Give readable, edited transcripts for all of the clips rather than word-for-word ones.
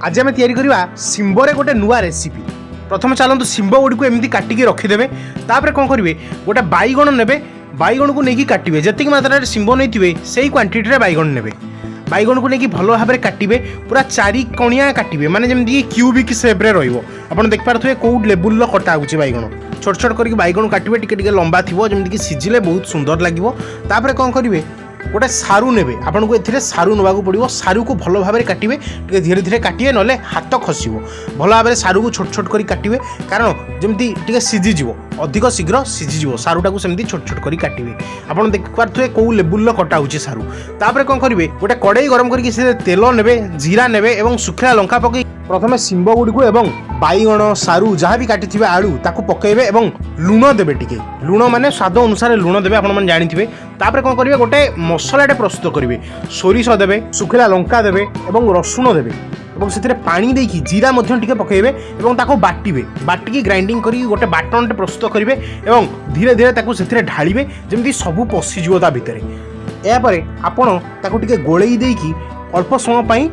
आज आम या शिंबरे गोटे नुआ रेसिपी। प्रथम चलतु शिंब गुड़ी को एमती काटिकी रखिदे। तापर कौन करेंगे गोटे बैगण ने बैगण को लेकिन काटे जी मात्रा शिंब नहीं से क्वांटीटी बैगण ने बैगण को लेकिन भल भाव में काटे पूरा चारि कणिया काटे माने जमी क्यूबिक सेप्रे रहा देखिपे कौ लेवुल कटा हो बैगण छोट छोट करके बैगण काटे टिके लंबा थी जमीक सीझिले बहुत सुंदर लगे। तापर कौन करेंगे गोटे सारू ने आपको ए सारू ना पड़ो सारू को भल भाव में काटे धीरे धीरे काटे ना हाथ खसब भल भाव में सारू को छोट छोट कर काटे कारण जमी टे सीझीज अधिक शीघ्र सीझीज सारूटा को सेमती छोट छोट कर काटे आप देखिपे कौ लेवुल कटा हो सारू। तापर कौन करेंगे गोटे कड़े गरम करके तेल ने जीरा ने सुखला लंका पकई प्रथम शिंब गुड़ी को एवं बैगण सारू जहाँ भी काटी आलू ताकू पकेबे एवं लुण देवे टिके लुण माने स्वाद अनुसार लुण देवे आपण जानी थे। तापर कौन करेंगे गोटे मसलाटे प्रस्तुत करेंगे सोरिष देवे सुखला लंका देवे एवं रसुण देवे और से पानी देकी जीरा टिके पकेबे एवं ताको बाटिबे बाटिकी ग्राइंडिंग करी गोटे बाटनटे प्रस्तुत करेंगे एवं धीरे धीरे ताको से ढालिबे जमी सबू पशिଯିव ता भितर। यापर आपण ताको टिके गोळेई देकी अल्प समय पाई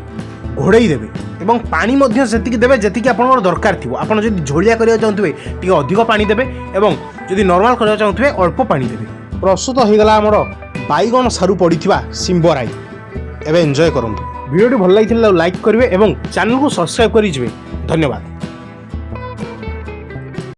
घोड़े देवे एवं पानी मध्य सेतिकी देवे जेतिकी आपनकर दरकार थिबो। आपण जदि झोलिया करिया चाहुथिबे टिके अधिक पानी देवे एवं जदि नॉर्मल करिया चाहुथिबे अल्प पानी देवे। प्रस्तुत हो गला हमर बैगण सारू पड़िथिबा शिंबराई। एबे एंजॉय करंतु। वीडियो भल लागिथिला लाइक करिवे एवं चैनल को सब्सक्राइब करि जिवे। धन्यवाद।